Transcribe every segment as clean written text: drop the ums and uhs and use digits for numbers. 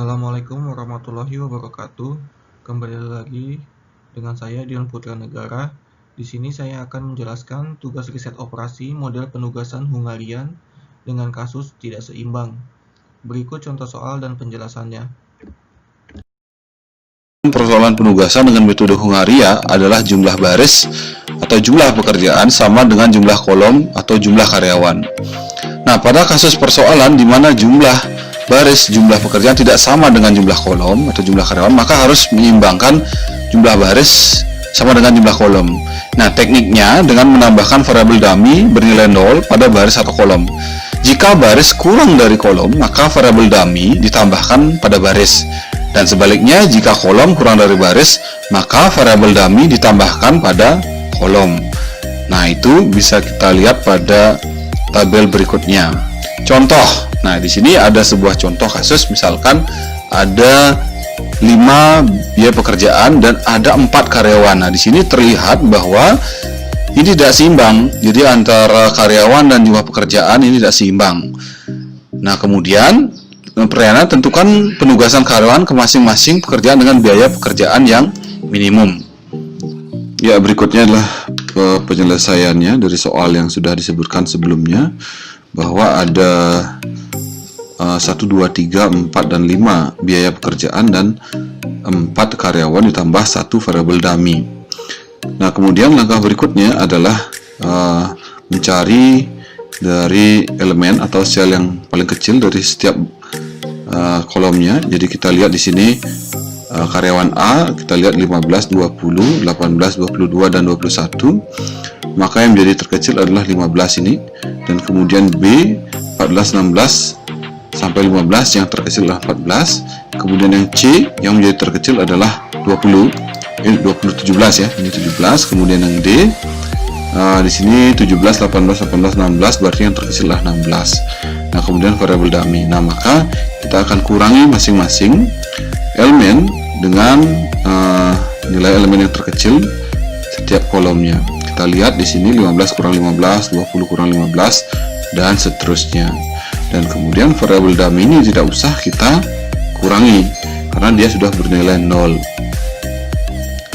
Assalamualaikum warahmatullahi wabarakatuh. Kembali lagi dengan saya Dion Putra Negara. Di sini saya akan menjelaskan tugas riset operasi model penugasan Hungarian dengan kasus tidak seimbang. Berikut contoh soal dan penjelasannya. Persoalan penugasan dengan metode Hungaria adalah jumlah baris atau jumlah pekerjaan sama dengan jumlah kolom atau jumlah karyawan. Nah, pada kasus persoalan di mana jumlah baris, jumlah pekerjaan tidak sama dengan jumlah kolom atau jumlah karyawan, maka harus menyeimbangkan jumlah baris sama dengan jumlah kolom. Nah, tekniknya dengan menambahkan variabel dummy bernilai 0 pada baris atau kolom. Jika baris kurang dari kolom, maka variabel dummy ditambahkan pada baris. Dan sebaliknya, jika kolom kurang dari baris, maka variabel dummy ditambahkan pada kolom. Nah, itu bisa kita lihat pada tabel berikutnya. Contoh. Nah, di sini ada sebuah contoh kasus, misalkan ada 5 biaya pekerjaan dan ada 4 karyawan. Nah, di sini terlihat bahwa ini tidak seimbang. Jadi antara karyawan dan jumlah pekerjaan ini tidak seimbang. Nah, kemudian pertanyaan, tentukan penugasan karyawan ke masing-masing pekerjaan dengan biaya pekerjaan yang minimum. Ya, berikutnya adalah penyelesaiannya dari soal yang sudah disebutkan sebelumnya, bahwa ada 1, 2, 3, 4, dan 5 biaya pekerjaan dan 4 karyawan ditambah 1 variabel dummy. Nah, kemudian langkah berikutnya adalah mencari dari elemen atau sel yang paling kecil dari setiap kolomnya. Jadi kita lihat di sini karyawan A, kita lihat 15, 20, 18, 22, dan 21. Maka yang menjadi terkecil adalah 15 ini. Dan kemudian B, 14, 16 sampai 15, yang terkecil adalah 14. Kemudian yang C, yang menjadi terkecil adalah 20. 17 ya, ini 17. Kemudian yang D, di sini 17, 18, 18, 16, berarti yang terkecil adalah 16. Nah, kemudian variabel dummy. Nah, maka kita akan kurangi masing-masing elemen dengan nilai elemen yang terkecil setiap kolomnya. Kita lihat di sini 15 kurang 15, 20 kurang 15, dan seterusnya. Dan kemudian variabel dummy ini tidak usah kita kurangi karena dia sudah bernilai 0.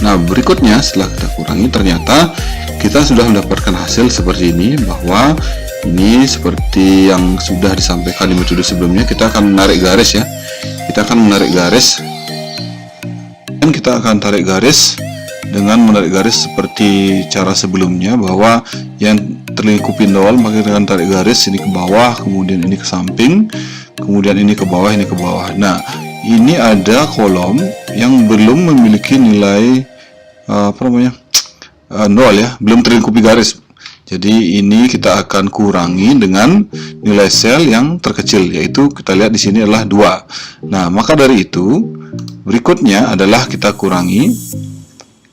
Nah, berikutnya setelah kita kurangi, ternyata kita sudah mendapatkan hasil seperti ini, bahwa ini seperti yang sudah disampaikan di metode sebelumnya. Kita akan menarik garis ya. Kita akan menarik garis. Dan kita akan tarik garis dengan menarik garis seperti cara sebelumnya, bahwa yang terlingkupi 0 maka kita akan tarik garis ini ke bawah, kemudian ini ke samping, kemudian ini ke bawah, ini ke bawah. Nah, ini ada kolom yang belum memiliki nilai 0 ya, belum terlingkupi garis. Jadi ini kita akan kurangi dengan nilai sel yang terkecil, yaitu kita lihat di sini adalah 2. Nah, maka dari itu berikutnya adalah kita kurangi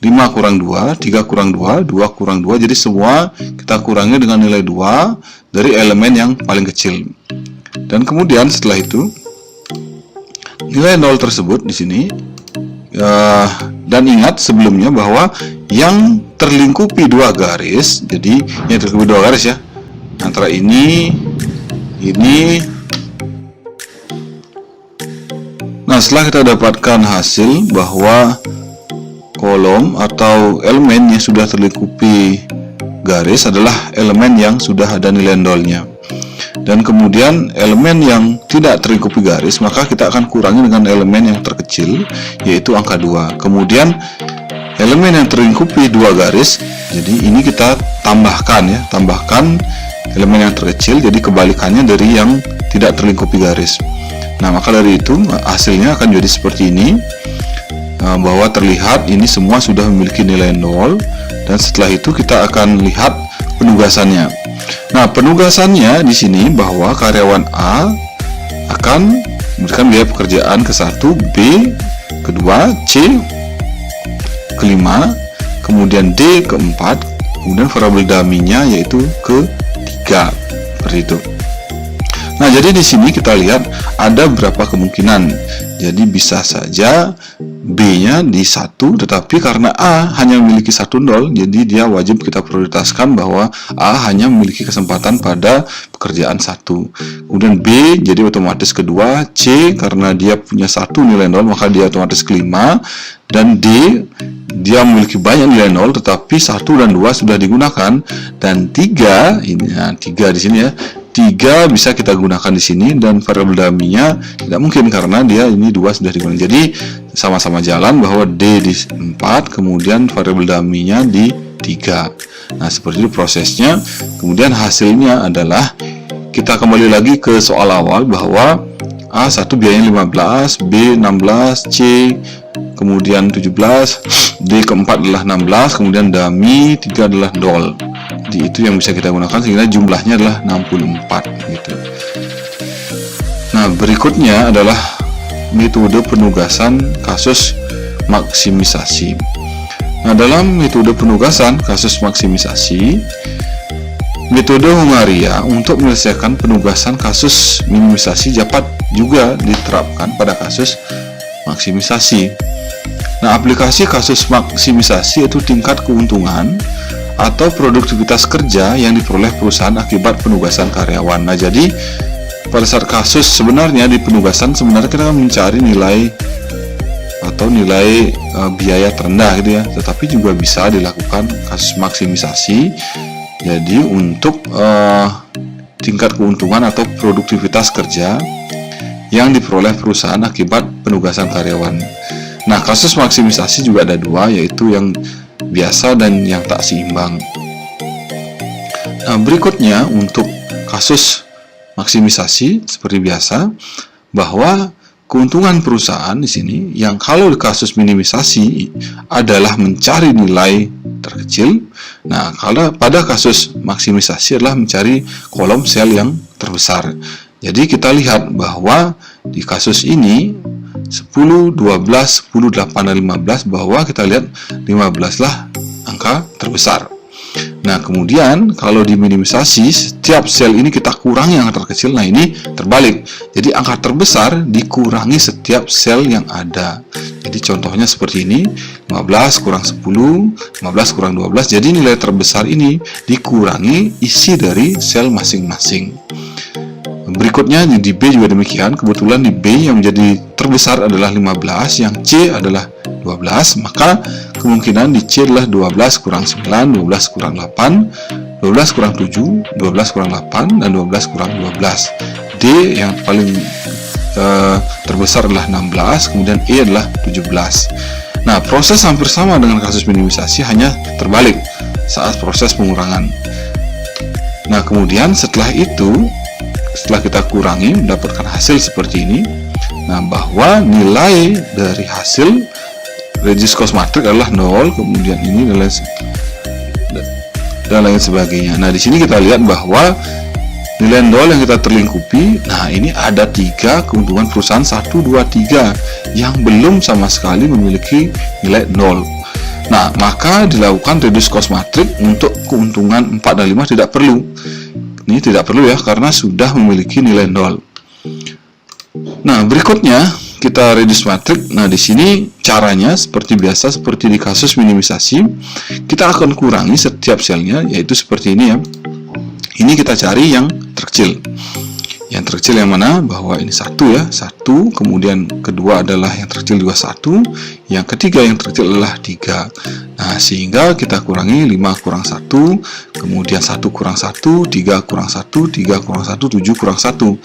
5 kurang 2, 3 kurang 2, 2 kurang 2. Jadi semua kita kurangi dengan nilai 2 dari elemen yang paling kecil. Dan kemudian setelah itu nilai 0 tersebut di sini, dan ingat sebelumnya bahwa yang terlingkupi 2 garis, jadi yang terlingkupi 2 garis ya, antara ini. Nah, setelah kita dapatkan hasil bahwa kolom atau elemen yang sudah terlingkupi garis adalah elemen yang sudah ada nilai 0-nya. Dan kemudian elemen yang tidak terlingkupi garis, maka kita akan kurangi dengan elemen yang terkecil, yaitu angka 2. Kemudian elemen yang terlingkupi 2 garis, jadi ini kita tambahkan ya, tambahkan elemen yang terkecil, jadi kebalikannya dari yang tidak terlingkupi garis. Nah, maka dari itu hasilnya akan jadi seperti ini, bahwa terlihat ini semua sudah memiliki nilai 0. Dan setelah itu kita akan lihat penugasannya. Nah, penugasannya di sini bahwa karyawan A akan memberikan biaya pekerjaan ke 1, B ke 2, C ke 5, kemudian D ke 4, kemudian variabel dummy-nya yaitu ke 3. Seperti itu. Nah, jadi di sini kita lihat ada berapa kemungkinan. Jadi bisa saja B-nya di 1, tetapi karena A hanya memiliki 1 nol, jadi dia wajib kita prioritaskan bahwa A hanya memiliki kesempatan pada pekerjaan 1. Kemudian B jadi otomatis kedua, C karena dia punya 1 nilai nol maka dia otomatis kelima, dan D dia memiliki banyak nilai nol tetapi 1 dan 2 sudah digunakan, dan 3 ini, nah, 3 di sini ya. 3 bisa kita gunakan di sini, dan variabel dummy-nya tidak mungkin karena dia ini 2 sudah digunakan. Jadi sama-sama jalan bahwa D di 4, kemudian variabel dummy-nya di 3. Nah, seperti itu prosesnya. Kemudian hasilnya adalah kita kembali lagi ke soal awal bahwa A1 biayanya 15, B 16, C kemudian 17, D keempat adalah 16, kemudian dummy 3 adalah nol. Jadi itu yang bisa kita gunakan sehingga jumlahnya adalah 64 gitu. Nah, berikutnya adalah metode penugasan kasus maksimisasi. Nah, dalam metode penugasan kasus maksimisasi, metode Hungaria untuk menyelesaikan penugasan kasus minimisasi dapat juga diterapkan pada kasus maksimisasi. Nah, aplikasi kasus maksimisasi itu tingkat keuntungan atau produktivitas kerja yang diperoleh perusahaan akibat penugasan karyawan. Nah, jadi pada saat kasus sebenarnya di penugasan sebenarnya kita akan mencari nilai atau nilai biaya terendah gitu ya, tetapi juga bisa dilakukan kasus maksimisasi. Jadi untuk tingkat keuntungan atau produktivitas kerja yang diperoleh perusahaan akibat penugasan karyawan. Nah, kasus maksimisasi juga ada dua, yaitu yang biasa dan yang tak seimbang. Nah, berikutnya untuk kasus maksimisasi seperti biasa, bahwa keuntungan perusahaan di sini yang kalau di kasus minimisasi adalah mencari nilai terkecil. Nah, kalau pada kasus maksimisasi adalah mencari kolom sel yang terbesar. Jadi kita lihat bahwa di kasus ini 10, 12, 10, 8, dan 15, bahwa kita lihat 15 lah angka terbesar. Nah, kemudian kalau di minimisasi setiap sel ini kita kurangi yang terkecil. Nah, ini terbalik. Jadi angka terbesar dikurangi setiap sel yang ada. Jadi contohnya seperti ini, 15 kurang 10, 15 kurang 12. Jadi nilai terbesar ini dikurangi isi dari sel masing-masing. Berikutnya di B juga demikian. Kebetulan di B yang menjadi terbesar adalah 15, yang C adalah 12, maka kemungkinan di C adalah 12 kurang 9, 12 kurang 8, 12 kurang 7, 12 kurang 8, dan 12 kurang 12. D yang paling terbesar adalah 16, kemudian E adalah 17. Nah, proses hampir sama dengan kasus minimisasi, hanya terbalik saat proses pengurangan. Nah, kemudian setelah itu, setelah kita kurangi mendapatkan hasil seperti ini. Nah, bahwa nilai dari hasil reduced cost matrix adalah 0, kemudian ini dan lain sebagainya. Nah, di sini kita lihat bahwa nilai 0 yang kita terlingkupi, nah ini ada 3 keuntungan perusahaan 1, 2, 3 yang belum sama sekali memiliki nilai 0. Nah, maka dilakukan reduced cost matrix untuk keuntungan 4 dan 5 tidak perlu. Ini tidak perlu ya, karena sudah memiliki nilai 0. Nah, berikutnya kita reduce matrix. Nah, di sini caranya seperti biasa, seperti di kasus minimisasi, kita akan kurangi setiap selnya, yaitu seperti ini ya. Ini kita cari yang terkecil. Yang terkecil yang mana? Bahwa ini 1 ya, 1, kemudian kedua adalah yang terkecil juga 1, yang ketiga yang terkecil adalah 3. Nah, sehingga kita kurangi 5 kurang 1, kemudian 1 kurang 1, 3 kurang 1, 3 kurang 1, 7 kurang 1,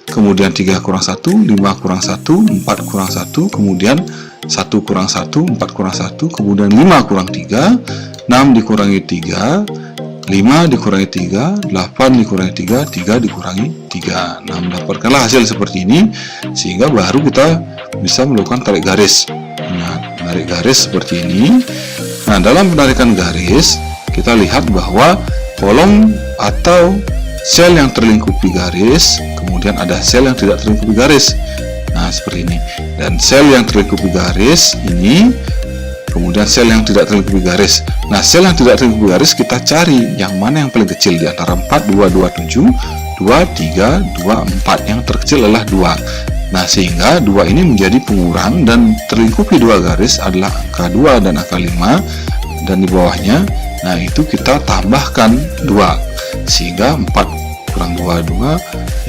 kemudian 3 kurang 1, 5 kurang 1, 4 kurang 1, kemudian 1 kurang 1, 4 kurang 1, kemudian 5 kurang 3, 6 dikurangi 3, 5 dikurangi 3, 8 dikurangi 3, 3 dikurangi 3. Nah, mendapatkanlah hasil seperti ini, sehingga baru kita bisa melakukan tarik garis. Nah, menarik garis seperti ini. Nah, dalam penarikan garis, kita lihat bahwa kolom atau sel yang terlingkupi garis, kemudian ada sel yang tidak terlingkupi garis. Nah, seperti ini. Dan sel yang terlingkupi garis ini, kemudian sel yang tidak terlingkupi garis. Nah, sel yang tidak terlingkupi garis kita cari yang mana yang paling kecil di antara 4, 2, 2, 7, 2, 3, 2, 4. Yang terkecil adalah 2. Nah, sehingga 2 ini menjadi pengurang dan terlingkupi 2 garis adalah angka 2 dan angka 5, dan di bawahnya, nah itu kita tambahkan 2, sehingga 4 kurang 2, 2,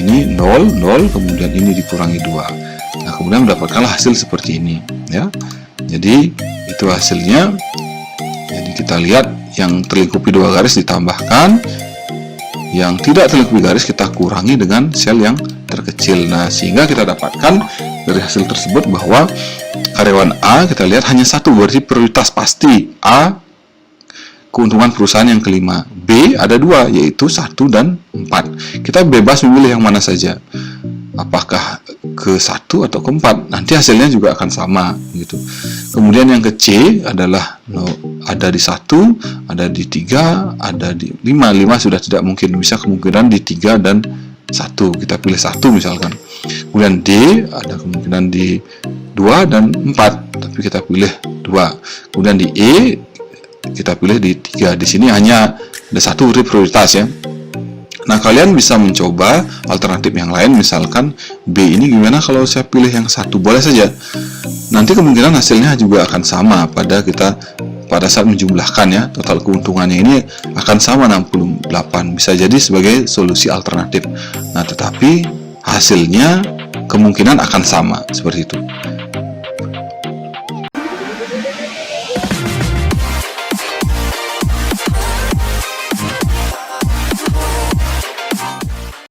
ini 0, 0, kemudian ini dikurangi 2. Nah, kemudian mendapatkanlah hasil seperti ini, ya. Jadi itu hasilnya. Jadi kita lihat yang terlingkupi 2 garis ditambahkan, yang tidak terlingkupi garis kita kurangi dengan sel yang terkecil. Nah, sehingga kita dapatkan dari hasil tersebut bahwa karyawan A kita lihat hanya 1, berarti prioritas pasti. A, keuntungan perusahaan yang kelima. B, ada 2, yaitu 1 dan 4. Kita bebas memilih yang mana saja, apakah ke 1 atau ke 4, nanti hasilnya juga akan sama gitu. Kemudian yang ke C adalah ada di 1, ada di 3, ada di 5. 5 sudah tidak mungkin, bisa kemungkinan di 3 dan 1, kita pilih 1 misalkan. Kemudian D ada kemungkinan di 2 dan 4, tapi kita pilih 2. Kemudian di E kita pilih di 3. Di sini hanya ada 1 prioritas, ya. Nah, kalian bisa mencoba alternatif yang lain, misalkan B ini gimana kalau saya pilih yang 1, boleh saja. Nanti kemungkinan hasilnya juga akan sama pada saat menjumlahkan, ya. Total keuntungannya ini akan sama 68, bisa jadi sebagai solusi alternatif. Nah, tetapi hasilnya kemungkinan akan sama seperti itu.